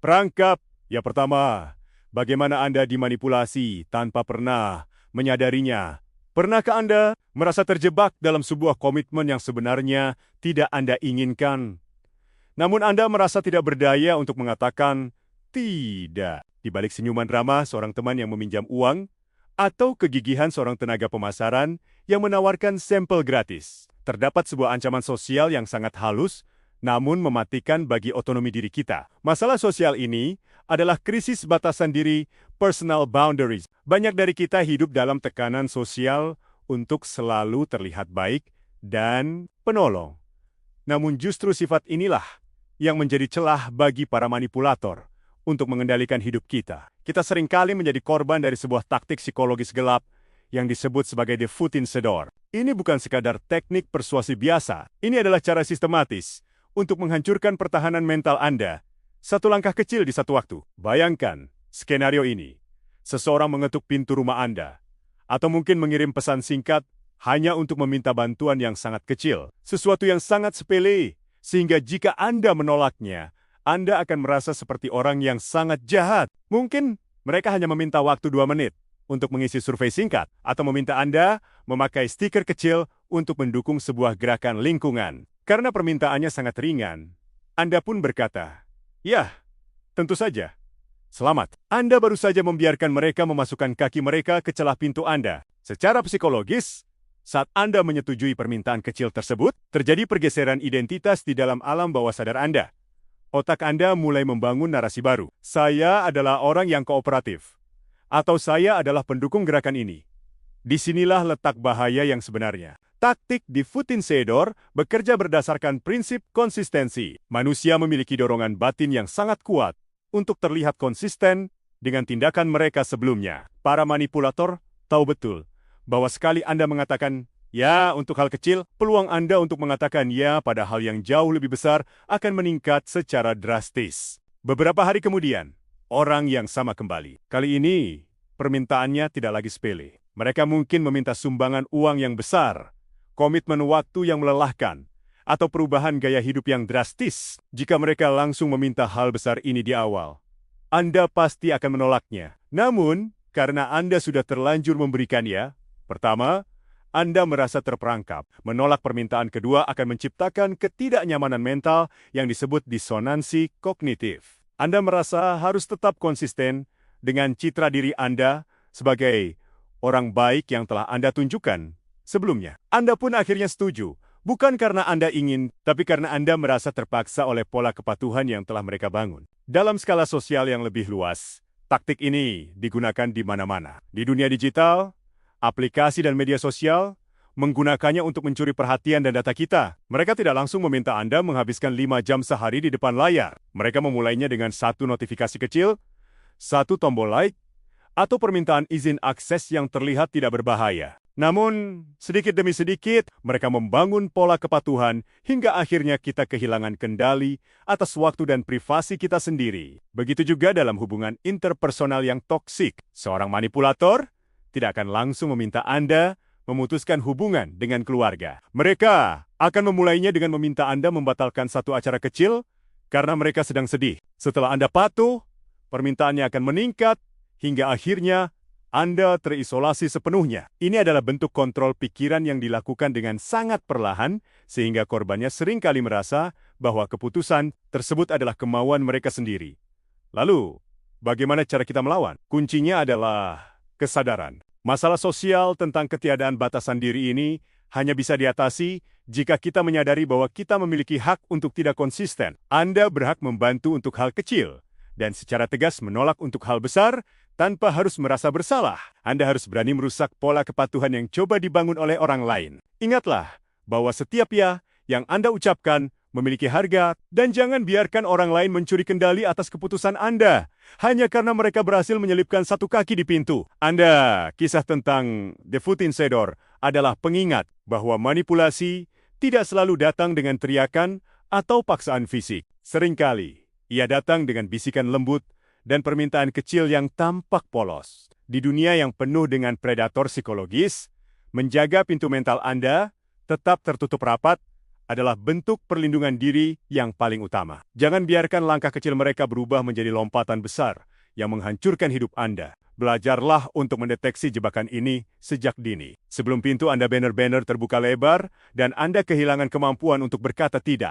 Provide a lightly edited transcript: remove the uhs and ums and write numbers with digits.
Perangkap, yang pertama, bagaimana Anda dimanipulasi tanpa pernah menyadarinya. Pernahkah Anda merasa terjebak dalam sebuah komitmen yang sebenarnya tidak Anda inginkan? Namun Anda merasa tidak berdaya untuk mengatakan tidak. Di balik senyuman ramah seorang teman yang meminjam uang, atau kegigihan seorang tenaga pemasaran yang menawarkan sampel gratis. Terdapat sebuah ancaman sosial yang sangat halus, namun mematikan bagi otonomi diri kita. Masalah sosial ini adalah krisis batasan diri, personal boundaries. Banyak dari kita hidup dalam tekanan sosial untuk selalu terlihat baik dan penolong. Namun justru sifat inilah yang menjadi celah bagi para manipulator untuk mengendalikan hidup kita. Kita seringkali menjadi korban dari sebuah taktik psikologis gelap yang disebut sebagai the foot in the door. Ini bukan sekadar teknik persuasi biasa. Ini adalah cara sistematis untuk menghancurkan pertahanan mental Anda. Satu langkah kecil di satu waktu. Bayangkan skenario ini. Seseorang mengetuk pintu rumah Anda. Atau mungkin mengirim pesan singkat hanya untuk meminta bantuan yang sangat kecil. Sesuatu yang sangat sepele. Sehingga jika Anda menolaknya, Anda akan merasa seperti orang yang sangat jahat. Mungkin mereka hanya meminta waktu 2 menit untuk mengisi survei singkat atau meminta Anda memakai stiker kecil untuk mendukung sebuah gerakan lingkungan. Karena permintaannya sangat ringan, Anda pun berkata, "Ya, tentu saja. Selamat." Anda baru saja membiarkan mereka memasukkan kaki mereka ke celah pintu Anda. Secara psikologis, saat Anda menyetujui permintaan kecil tersebut, terjadi pergeseran identitas di dalam alam bawah sadar Anda. Otak Anda mulai membangun narasi baru. Saya adalah orang yang kooperatif. Atau saya adalah pendukung gerakan ini. Disinilah letak bahaya yang sebenarnya. Taktik di foot in the door bekerja berdasarkan prinsip konsistensi. Manusia memiliki dorongan batin yang sangat kuat untuk terlihat konsisten dengan tindakan mereka sebelumnya. Para manipulator tahu betul bahwa sekali Anda mengatakan ya untuk hal kecil, peluang Anda untuk mengatakan ya pada hal yang jauh lebih besar akan meningkat secara drastis. Beberapa hari kemudian, orang yang sama kembali. Kali ini, permintaannya tidak lagi sepele. Mereka mungkin meminta sumbangan uang yang besar, komitmen waktu yang melelahkan, atau perubahan gaya hidup yang drastis. Jika mereka langsung meminta hal besar ini di awal, Anda pasti akan menolaknya. Namun, karena Anda sudah terlanjur memberikannya, pertama, Anda merasa terperangkap. Menolak permintaan kedua akan menciptakan ketidaknyamanan mental yang disebut disonansi kognitif. Anda merasa harus tetap konsisten dengan citra diri Anda sebagai orang baik yang telah Anda tunjukkan sebelumnya. Anda pun akhirnya setuju, bukan karena Anda ingin, tapi karena Anda merasa terpaksa oleh pola kepatuhan yang telah mereka bangun. Dalam skala sosial yang lebih luas, taktik ini digunakan di mana-mana. Di dunia digital, aplikasi dan media sosial menggunakannya untuk mencuri perhatian dan data kita. Mereka tidak langsung meminta Anda menghabiskan 5 jam sehari di depan layar. Mereka memulainya dengan satu notifikasi kecil, satu tombol like, atau permintaan izin akses yang terlihat tidak berbahaya. Namun, sedikit demi sedikit, mereka membangun pola kepatuhan hingga akhirnya kita kehilangan kendali atas waktu dan privasi kita sendiri. Begitu juga dalam hubungan interpersonal yang toksik. Seorang manipulator tidak akan langsung meminta Anda memutuskan hubungan dengan keluarga. Mereka akan memulainya dengan meminta Anda membatalkan satu acara kecil karena mereka sedang sedih. Setelah Anda patuh, permintaannya akan meningkat hingga akhirnya Anda terisolasi sepenuhnya. Ini adalah bentuk kontrol pikiran yang dilakukan dengan sangat perlahan sehingga korbannya seringkali merasa bahwa keputusan tersebut adalah kemauan mereka sendiri. Lalu, bagaimana cara kita melawan? Kuncinya adalah kesadaran. Masalah sosial tentang ketiadaan batasan diri ini hanya bisa diatasi jika kita menyadari bahwa kita memiliki hak untuk tidak konsisten. Anda berhak membantu untuk hal kecil dan secara tegas menolak untuk hal besar tanpa harus merasa bersalah. Anda harus berani merusak pola kepatuhan yang coba dibangun oleh orang lain. Ingatlah bahwa setiap ya yang Anda ucapkan memiliki harga, dan jangan biarkan orang lain mencuri kendali atas keputusan Anda hanya karena mereka berhasil menyelipkan satu kaki di pintu. Kisah tentang The Foot in the Door adalah pengingat bahwa manipulasi tidak selalu datang dengan teriakan atau paksaan fisik. Seringkali, ia datang dengan bisikan lembut dan permintaan kecil yang tampak polos. Di dunia yang penuh dengan predator psikologis, menjaga pintu mental Anda tetap tertutup rapat adalah bentuk perlindungan diri yang paling utama. Jangan biarkan langkah kecil mereka berubah menjadi lompatan besar yang menghancurkan hidup Anda. Belajarlah untuk mendeteksi jebakan ini sejak dini. Sebelum pintu Anda benar-benar terbuka lebar dan Anda kehilangan kemampuan untuk berkata tidak.